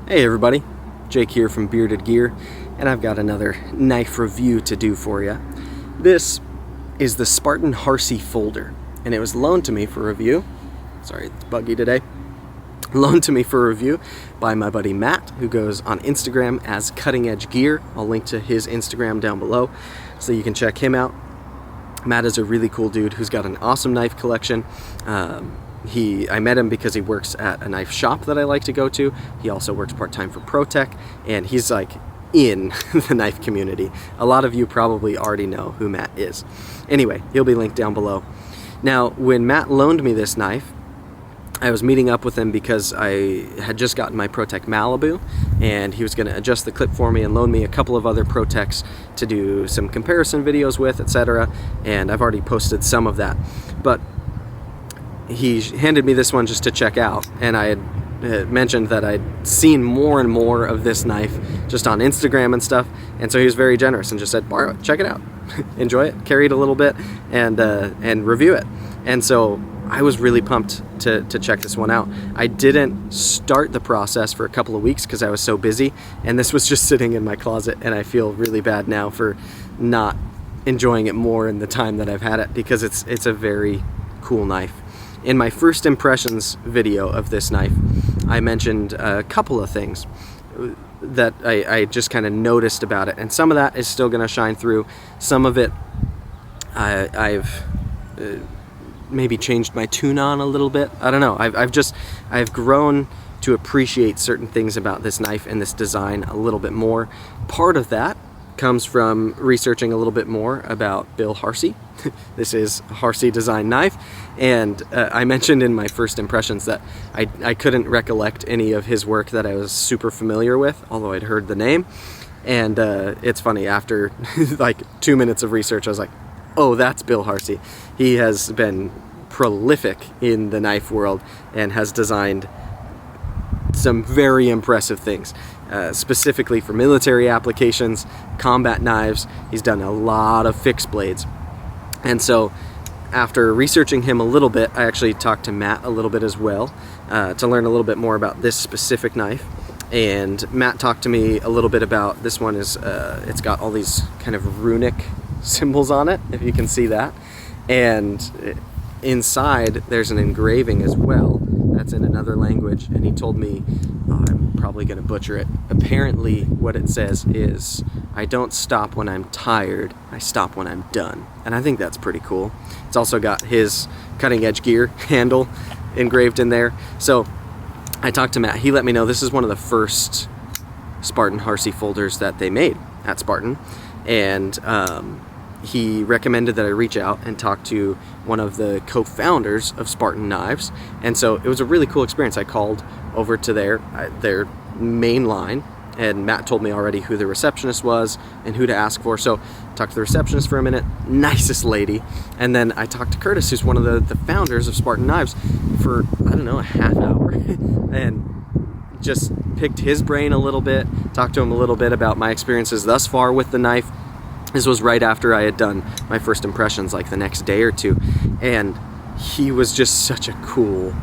Hey everybody, Jake here from Bearded Gear, and I've got another knife review to do for you. This is the Spartan Harsey folder, and it was loaned to me for review. Sorry, it's buggy today. Loaned to me for review by my buddy Matt, who goes on Instagram as Cutting Edge Gear. I'll link to his Instagram down below so you can check him out. Matt is a really cool dude who's got an awesome knife collection. I met him because he works at a knife shop that I like to go to. He also works part-time for ProTech, and he's like in the knife community. A lot of you probably already know who Matt is. Anyway, he'll be linked down below. Now, when Matt loaned me this knife, I was meeting up with him because I had just gotten my ProTech Malibu, and he was going to adjust the clip for me and loan me a couple of other ProTechs to do some comparison videos with, etc. And I've already posted some of that. But he handed me this one just to check out, and I had mentioned that I'd seen more and more of this knife just on Instagram and stuff, and so he was very generous and just said, borrow it, check it out, enjoy it, carry it a little bit, and review it. And so I was really pumped to check this one out. I didn't start the process for a couple of weeks because I was so busy, and this was just sitting in my closet, and I feel really bad now for not enjoying it more in the time that I've had it, because it's a very cool knife. In my first impressions video of this knife, I mentioned a couple of things that I just kind of noticed about it, and some of that is still going to shine through. Some of it I've maybe changed my tune on a little bit. I don't know. I've grown to appreciate certain things about this knife and this design a little bit more. Part of that comes from researching a little bit more about Bill Harsey. This is a Harsey design knife, and I mentioned in my first impressions that I couldn't recollect any of his work that I was super familiar with, although I'd heard the name. And it's funny, after like 2 minutes of research, I was like, oh, that's Bill Harsey. He has been prolific in the knife world and has designed some very impressive things. Specifically for military applications, combat knives. He's done a lot of fixed blades. And so after researching him a little bit, I actually talked to Matt a little bit as well to learn a little bit more about this specific knife. And Matt talked to me a little bit about this one. It's got all these kind of runic symbols on it, if you can see that. And inside there's an engraving as well that's in another language, and he told me, I'm probably going to butcher it, apparently what it says is, I don't stop when I'm tired, I stop when I'm done. And I think that's pretty cool. It's also got his Cutting Edge Gear handle engraved in there. So I talked to Matt. He let me know this is one of the first Spartan Harsey folders that they made at Spartan, and he recommended that I reach out and talk to one of the co-founders of Spartan Knives. And so it was a really cool experience. I called over to their main line, and Matt told me already who the receptionist was and who to ask for. So I talked to the receptionist for a minute, nicest lady. And then I talked to Curtis, who's one of the founders of Spartan Knives, for, I don't know, a half hour. And just picked his brain a little bit, talked to him a little bit about my experiences thus far with the knife. This was right after I had done my first impressions, like the next day or two. And he was just such a cool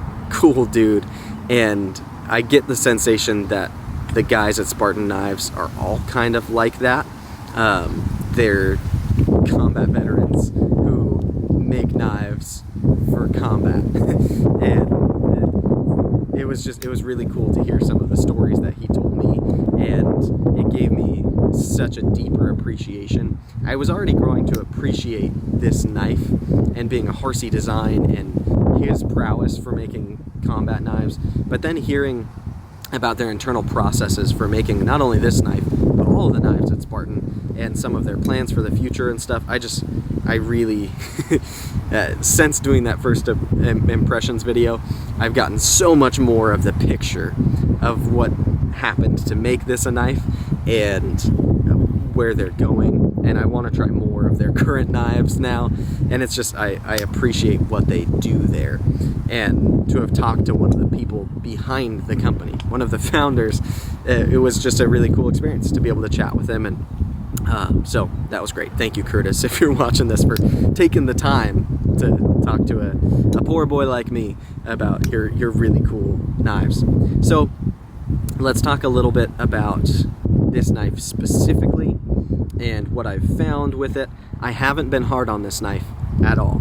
dude. And I get the sensation that the guys at Spartan Knives are all kind of like that. They're combat veterans who make knives for combat. And it was really cool to hear some of the stories that he told me, and it gave me such a deeper appreciation. I was already growing to appreciate this knife and being a Harsey design and his prowess for making combat knives, but then hearing about their internal processes for making not only this knife, but all of the knives at Spartan and some of their plans for the future and stuff, I really, since doing that first impressions video, I've gotten so much more of the picture of what happened to make this a knife and where they're going, and I want to try more of their current knives now. And it's just, I appreciate what they do there, and to have talked to one of the people behind the company, one of the founders, it was just a really cool experience to be able to chat with them. And so that was great. Thank you, Curtis, if you're watching this, for taking the time to talk to a poor boy like me about your really cool knives. So let's talk a little bit about this knife specifically and what I've found with it. I haven't been hard on this knife at all.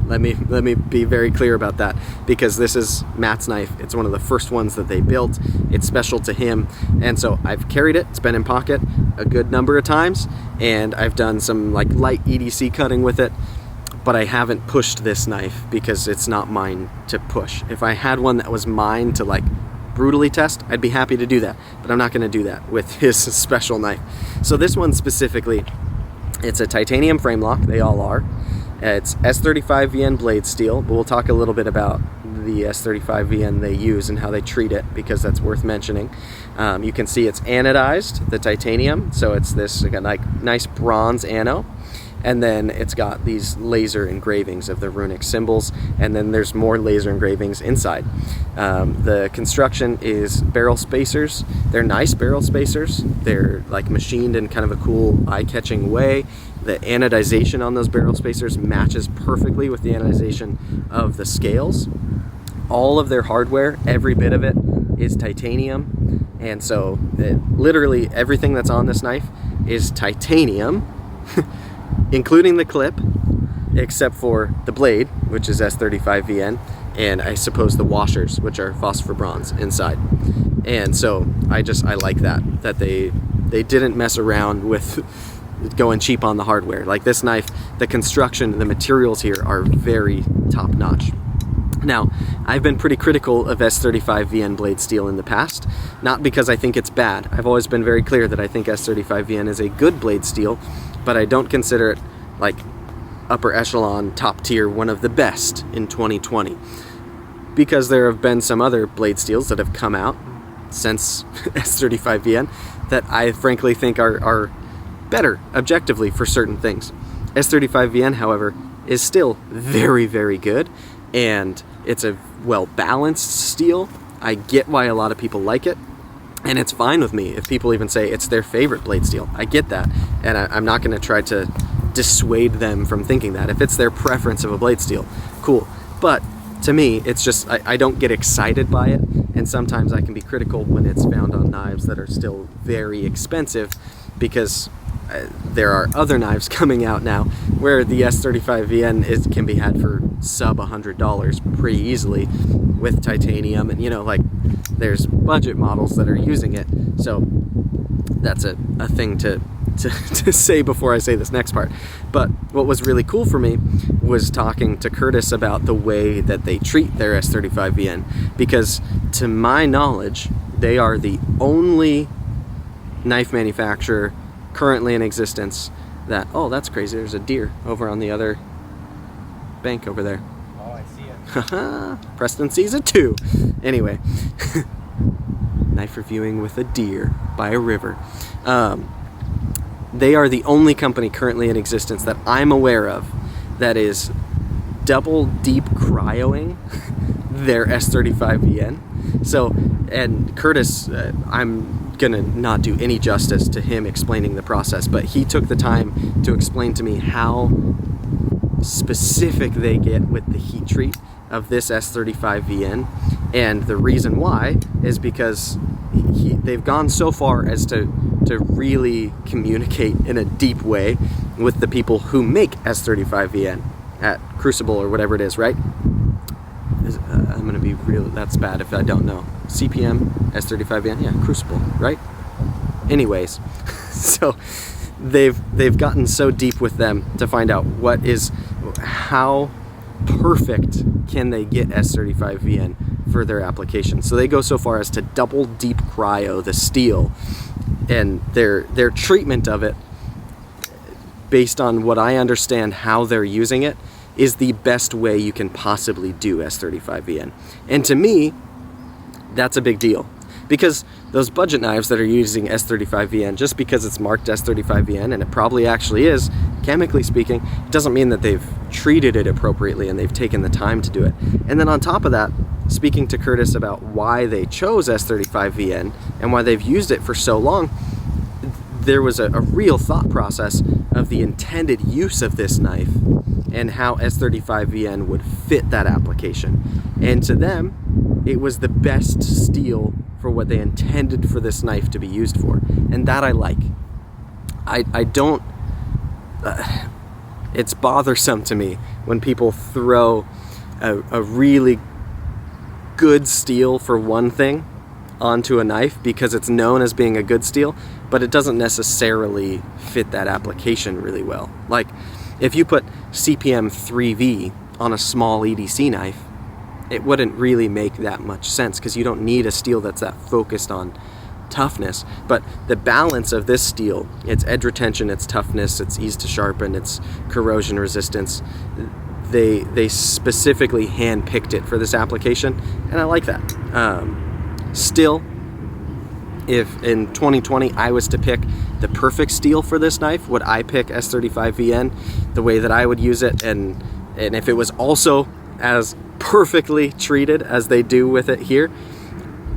Let me be very clear about that, because this is Matt's knife. It's one of the first ones that they built. It's special to him, and so I've carried it. It's been in pocket a good number of times, and I've done some like light EDC cutting with it, but I haven't pushed this knife because it's not mine to push. If I had one that was mine to like brutally test, I'd be happy to do that, but I'm not going to do that with his special knife. So this one specifically, it's a titanium frame lock. They all are. It's S35VN blade steel, but we'll talk a little bit about the S35VN they use and how they treat it, because that's worth mentioning. You can see it's anodized, the titanium, so it's this like nice bronze ano, and then it's got these laser engravings of the runic symbols, and then there's more laser engravings inside. The construction is barrel spacers. They're nice barrel spacers. They're like machined in kind of a cool eye-catching way. The anodization on those barrel spacers matches perfectly with the anodization of the scales. All of their hardware, every bit of it, is titanium, and so literally everything that's on this knife is titanium, including the clip, except for the blade, which is S35VN, and I suppose the washers, which are phosphor bronze inside. And so I like that they didn't mess around with going cheap on the hardware. Like this knife, the construction, the materials here are very top notch. Now, I've been pretty critical of S35VN blade steel in the past, not because I think it's bad. I've always been very clear that I think S35VN is a good blade steel, but I don't consider it like upper echelon, top tier, one of the best in 2020. Because there have been some other blade steels that have come out since S35VN that I frankly think are better objectively for certain things. S35VN, however, is still very, very good, and it's a well-balanced steel. I get why a lot of people like it, and it's fine with me if people even say it's their favorite blade steel. I get that, and I'm not going to try to dissuade them from thinking that. If it's their preference of a blade steel, cool. But to me, it's just, I don't get excited by it, and sometimes I can be critical when it's found on knives that are still very expensive, because there are other knives coming out now where the S35VN can be had for sub $100 pretty easily with titanium, and like there's budget models that are using it. So that's a thing to say before I say this next part. But what was really cool for me was talking to Curtis about the way that they treat their S35VN, because to my knowledge, they are the only knife manufacturer currently in existence that, oh, that's crazy, there's a deer over on the other bank over there. Oh, I see it. Preston sees it too. Anyway, knife reviewing with a deer by a river. They are the only company currently in existence that I'm aware of that is double deep cryoing their S35VN. So, and Curtis, I'm gonna not do any justice to him explaining the process, but he took the time to explain to me how specific they get with the heat treat of this S35VN, and the reason why is because they've gone so far as to really communicate in a deep way with the people who make S35VN at Crucible or whatever it is, right? I'm gonna be real, that's bad if I don't know. CPM, S35VN, yeah, Crucible, right? Anyways, so they've gotten so deep with them to find out how perfect can they get S35VN for their application. So they go so far as to double deep cryo the steel, and their treatment of it, based on what I understand how they're using it, is the best way you can possibly do S35VN. And to me, that's a big deal, because those budget knives that are using S35VN, just because it's marked S35VN, and it probably actually is, chemically speaking, it doesn't mean that they've treated it appropriately and they've taken the time to do it. And then on top of that, speaking to Curtis about why they chose S35VN and why they've used it for so long, there was a real thought process of the intended use of this knife and how S35VN would fit that application. And to them, it was the best steel for for what they intended for this knife to be used for, and that I like. I don't, it's bothersome to me when people throw a really good steel for one thing onto a knife because it's known as being a good steel, but it doesn't necessarily fit that application really well. Like, if you put CPM 3V on a small EDC knife, it wouldn't really make that much sense because you don't need a steel that's that focused on toughness. But the balance of this steel, its edge retention, its toughness, its ease to sharpen, its corrosion resistance, they specifically hand-picked it for this application, and I like that. Still, if in 2020 I was to pick the perfect steel for this knife, would I pick S35VN the way that I would use it? And if it was also as perfectly treated as they do with it here,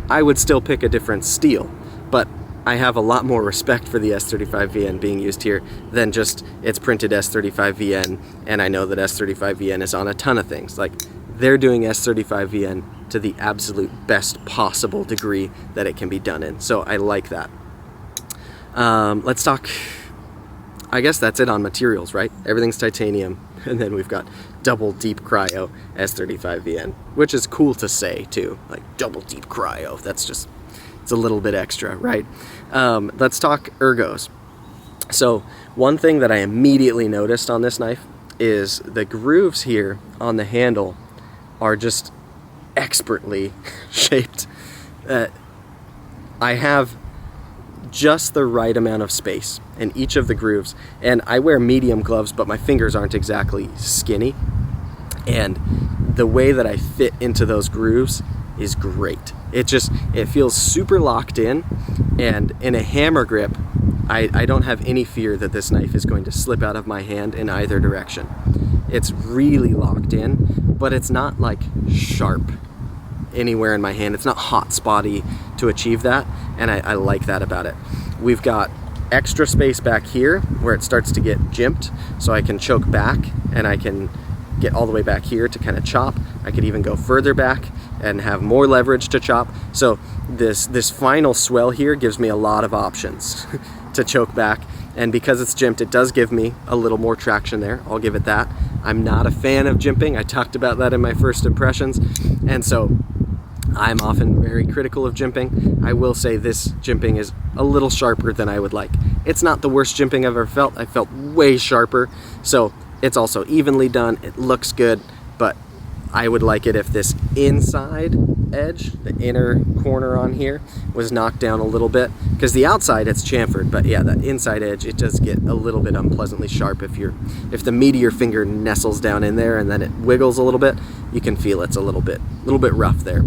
I would still pick a different steel. But I have a lot more respect for the S35VN being used here than just it's printed S35VN, and I know that S35VN is on a ton of things. Like, they're doing S35VN to the absolute best possible degree that it can be done in. So I like that. Let's talk, I guess that's it on materials, right? Everything's titanium, and then we've got double deep cryo S35VN, which is cool to say too, like double deep cryo. That's just, it's a little bit extra, right? Let's talk ergos. So one thing that I immediately noticed on this knife is the grooves here on the handle are just expertly shaped. I have just the right amount of space in each of the grooves, and I wear medium gloves, but my fingers aren't exactly skinny, and the way that I fit into those grooves is great. It feels super locked in, and in a hammer grip, I don't have any fear that this knife is going to slip out of my hand in either direction. It's really locked in, but it's not like sharp anywhere in my hand. It's not hot spotty to achieve that, and I like that about it. We've got extra space back here where it starts to get jimped, so I can choke back and I can get all the way back here to kind of chop. I could even go further back and have more leverage to chop. So this final swell here gives me a lot of options to choke back, and because it's jimped, it does give me a little more traction there. I'll give it that. I'm not a fan of jimping. I talked about that in my first impressions, and so I'm often very critical of jimping. I will say this jimping is a little sharper than I would like. It's not the worst jimping I've ever felt. I felt way sharper, so it's also evenly done. It looks good, but I would like it if this inside edge, the inner corner on here, was knocked down a little bit, because the outside it's chamfered, but yeah, that inside edge, it does get a little bit unpleasantly sharp. If the meat of your finger nestles down in there and then it wiggles a little bit, you can feel it's a little bit rough there.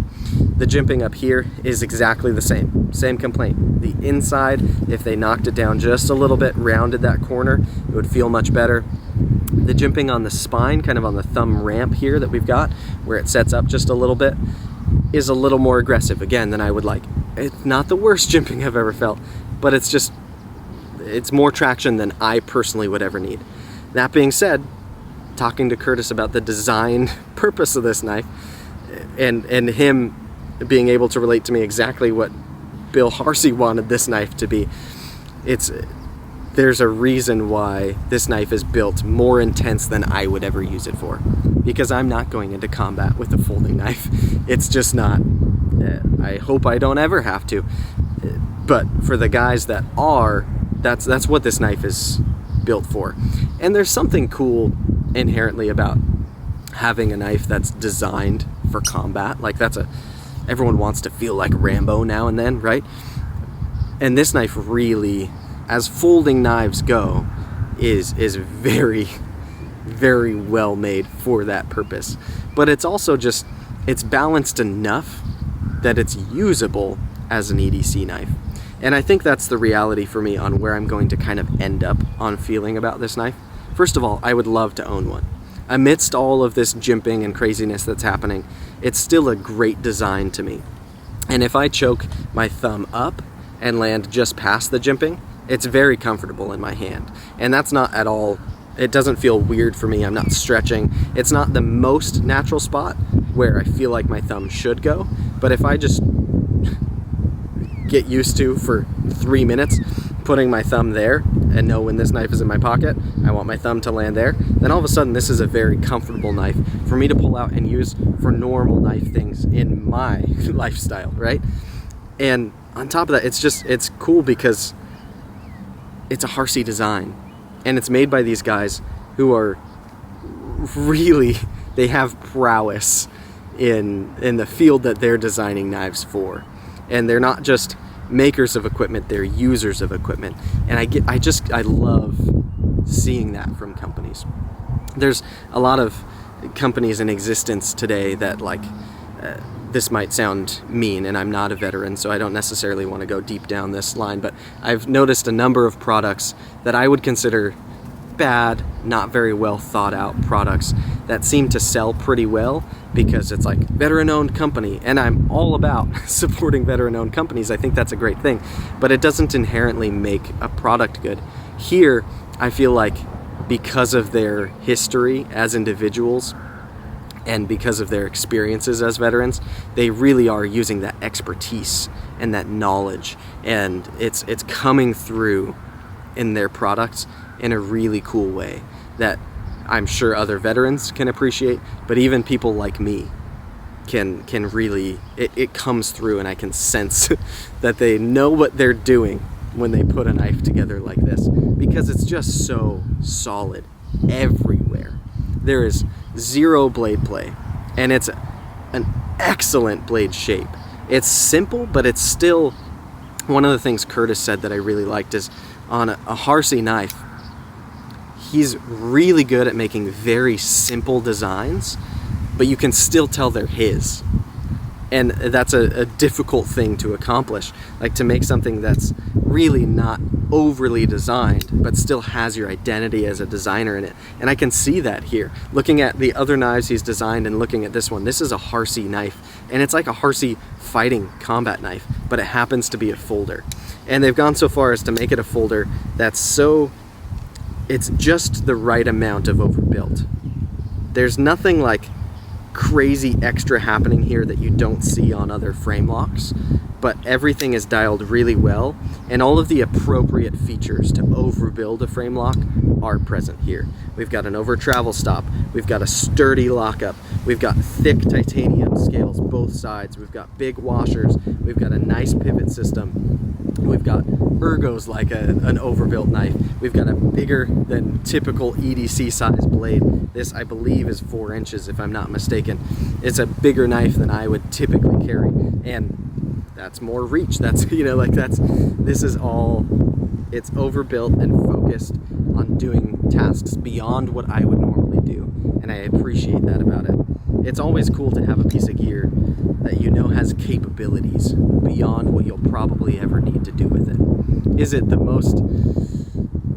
The jimping up here is exactly the same complaint. The inside, if they knocked it down just a little bit, rounded that corner, it would feel much better. The jimping on the spine, kind of on the thumb ramp here that we've got, where it sets up just a little bit, is a little more aggressive, again, than I would like. It's not the worst jimping I've ever felt, but it's more traction than I personally would ever need. That being said, talking to Curtis about the design purpose of this knife, and him being able to relate to me exactly what Bill Harsey wanted this knife to be, there's a reason why this knife is built more intense than I would ever use it for, because I'm not going into combat with a folding knife. It's just not. I hope I don't ever have to, but for the guys that are, that's what this knife is built for. And there's something cool inherently about having a knife that's designed for combat. Like, everyone wants to feel like Rambo now and then, right? And this knife really, as folding knives go, is very, very well made for that purpose. But it's also just, it's balanced enough that it's usable as an EDC knife. And I think that's the reality for me on where I'm going to kind of end up on feeling about this knife. First of all, I would love to own one. Amidst all of this jimping and craziness that's happening, it's still a great design to me. And if I choke my thumb up and land just past the jimping, it's very comfortable in my hand. And that's not at all, it doesn't feel weird for me. I'm not stretching. It's not the most natural spot where I feel like my thumb should go, but if I just get used to for 3 minutes, putting my thumb there and know when this knife is in my pocket, I want my thumb to land there, then all of a sudden this is a very comfortable knife for me to pull out and use for normal knife things in my lifestyle, right? And on top of that, it's cool because it's a Harsey design, and it's made by these guys who are really, they have prowess in the field that they're designing knives for. And they're not just makers of equipment, they're users of equipment. And I love seeing that from companies. There's a lot of companies in existence today that this might sound mean, and I'm not a veteran, so I don't necessarily want to go deep down this line, but I've noticed a number of products that I would consider bad, not very well thought out products that seem to sell pretty well because it's like veteran-owned company, and I'm all about supporting veteran-owned companies. I think that's a great thing, but it doesn't inherently make a product good. Here, I feel like because of their history as individuals and because of their experiences as veterans, they really are using that expertise and that knowledge, and it's coming through in their products in a really cool way that I'm sure other veterans can appreciate, but even people like me can really, it comes through, and I can sense that they know what they're doing when they put a knife together like this, because it's just so solid everywhere. There is zero blade play, and it's an excellent blade shape. It's simple, but it's still, one of the things Curtis said that I really liked is on a Harsey knife, he's really good at making very simple designs, but you can still tell they're his. And that's a difficult thing to accomplish, like to make something that's really not overly designed, but still has your identity as a designer in it. And I can see that here. Looking at the other knives he's designed and looking at this one, this is a Harsey knife, and it's like a Harsey fighting combat knife, but it happens to be a folder. And they've gone so far as to make it a folder that's it's just the right amount of overbuilt. There's nothing like crazy extra happening here that you don't see on other frame locks, but everything is dialed really well, and all of the appropriate features to overbuild a frame lock are present here. We've got an over travel stop, we've got a sturdy lockup, we've got thick titanium scales both sides, we've got big washers, we've got a nice pivot system, we've got ergos like an overbuilt knife, we've got a bigger than typical EDC size blade. This, I believe, is 4 inches if I'm not mistaken. It's a bigger knife than I would typically carry, and that's more reach. That's, this is all, it's overbuilt and focused on doing tasks beyond what I would normally do, and I appreciate that about it. It's always cool to have a piece of gear that you know has capabilities beyond what you'll probably ever need to do with it. Is it the most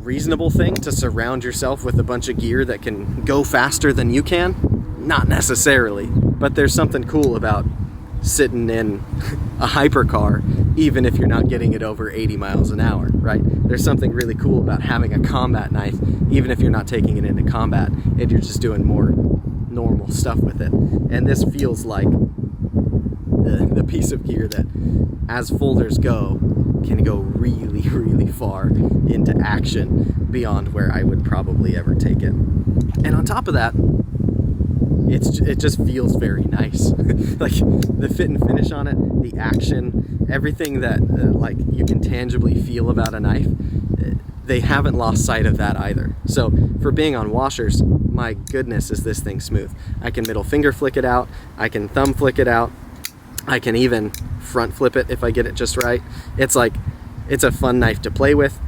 reasonable thing to surround yourself with a bunch of gear that can go faster than you can? Not necessarily, but there's something cool about sitting in a hypercar even if you're not getting it over 80 miles an hour, right? There's something really cool about having a combat knife even if you're not taking it into combat and you're just doing more normal stuff with it. And this feels like the piece of gear that, as folders go, can go really, really far into action beyond where I would probably ever take it. And on top of that, it just feels very nice. Like the fit and finish on it, the action, everything that you can tangibly feel about a knife, they haven't lost sight of that either. So for being on washers, my goodness, is this thing smooth. I can middle finger flick it out, I can thumb flick it out, I can even front flip it if I get it just right. It's a fun knife to play with.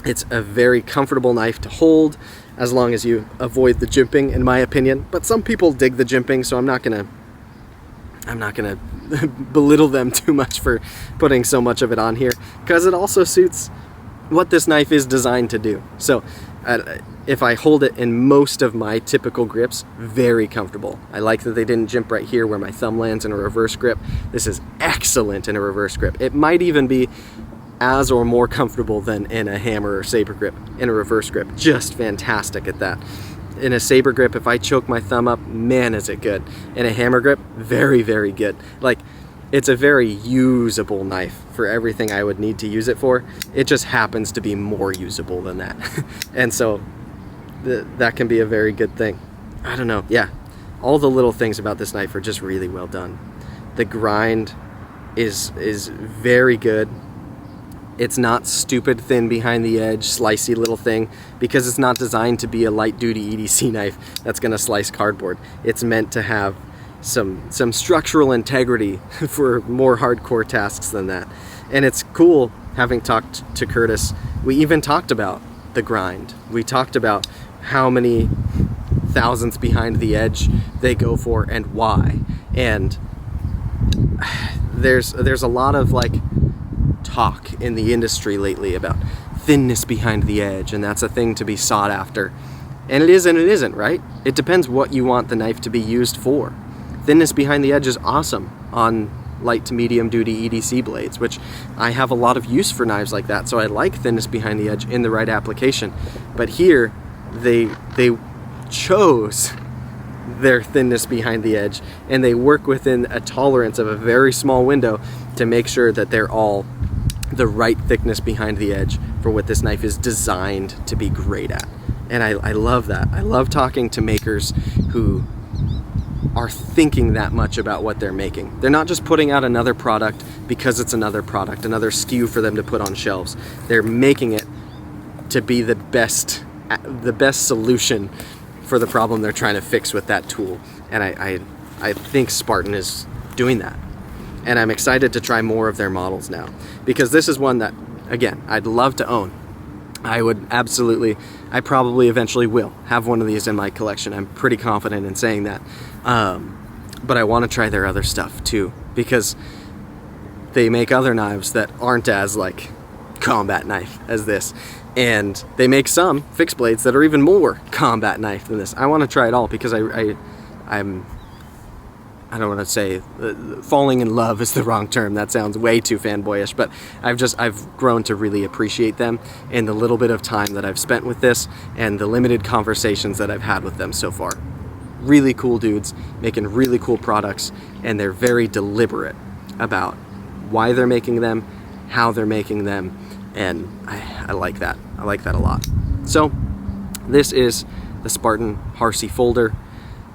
It's a very comfortable knife to hold as long as you avoid the jimping, in my opinion. But some people dig the jimping, so I'm not gonna belittle them too much for putting so much of it on here, because it also suits what this knife is designed to do. So if I hold it in most of my typical grips, very comfortable. I like that they didn't jimp right here where my thumb lands in a reverse grip. This is excellent in a reverse grip. It might even be as or more comfortable than in a hammer or saber grip. In a reverse grip, just fantastic at that. In a saber grip, if I choke my thumb up, man, is it good. In a hammer grip, very, very good. Like, it's a very usable knife for everything I would need to use it for. It just happens to be more usable than that. And so that can be a very good thing. I don't know, yeah. All the little things about this knife are just really well done. The grind is very good. It's not stupid thin behind the edge, slicey little thing, because it's not designed to be a light duty EDC knife that's gonna slice cardboard. It's meant to have some structural integrity for more hardcore tasks than that. And it's cool, having talked to Curtis, we even talked about the grind. We talked about how many thousandths behind the edge they go for and why. And there's a lot of like talk in the industry lately about thinness behind the edge, and that's a thing to be sought after. And it is and it isn't, right? It depends what you want the knife to be used for. Thinness behind the edge is awesome on light to medium duty EDC blades, which I have a lot of use for knives like that, so I like thinness behind the edge in the right application. But here they chose their thinness behind the edge, and they work within a tolerance of a very small window to make sure that they're all the right thickness behind the edge for what this knife is designed to be great at. And I love that. I love talking to makers who are thinking that much about what they're making. They're not just putting out another product because it's another product, another SKU for them to put on shelves. They're making it to be the best solution for the problem they're trying to fix with that tool. And I think Spartan is doing that. And I'm excited to try more of their models now, because this is one that, again, I'd love to own. I probably eventually will have one of these in my collection. I'm pretty confident in saying that. But I want to try their other stuff too, because they make other knives that aren't as like combat knife as this. And they make some fixed blades that are even more combat knife than this. I want to try it all because I don't want to say falling in love is the wrong term. That sounds way too fanboyish, but I've grown to really appreciate them in the little bit of time that I've spent with this and the limited conversations that I've had with them so far. Really cool dudes making really cool products, and they're very deliberate about why they're making them, how they're making them, and I like that. I like that a lot. So this is the Spartan Harsey folder.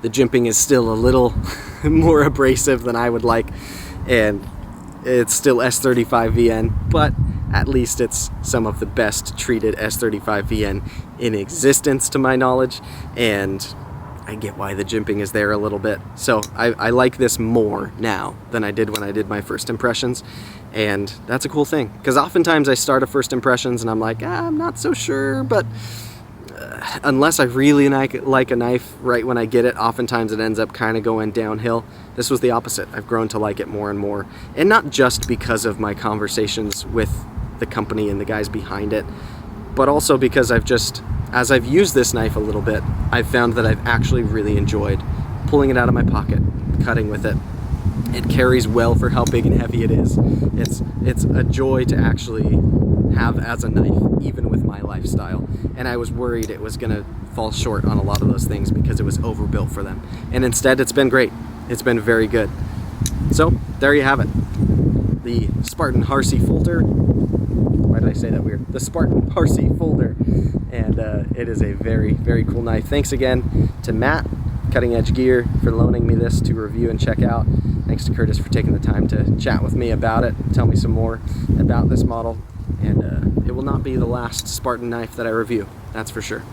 The jimping is still a little more abrasive than I would like, and it's still S35VN, but at least it's some of the best treated S35VN in existence to my knowledge, and I get why the jimping is there a little bit. So I like this more now than I did when I did my first impressions, and that's a cool thing, because oftentimes I start a first impressions and I'm like, I'm not so sure, but unless I really like a knife right when I get it, oftentimes it ends up kind of going downhill. This was the opposite. I've grown to like it more and more, and not just because of my conversations with the company and the guys behind it, but also because as I've used this knife a little bit, I've found that I've actually really enjoyed pulling it out of my pocket, cutting with it. It carries well for how big and heavy it is. It's a joy to actually have as a knife, even with my lifestyle. And I was worried it was gonna fall short on a lot of those things because it was overbuilt for them. And instead, it's been great. It's been very good. So there you have it. The Spartan Harsey folder. Why did I say that weird? The Spartan Harsey folder. And it is a very, very cool knife. Thanks again to Matt, Cutting Edge Gear, for loaning me this to review and check out. Thanks to Curtis for taking the time to chat with me about it, tell me some more about this model. And it will not be the last Spartan knife that I review, that's for sure.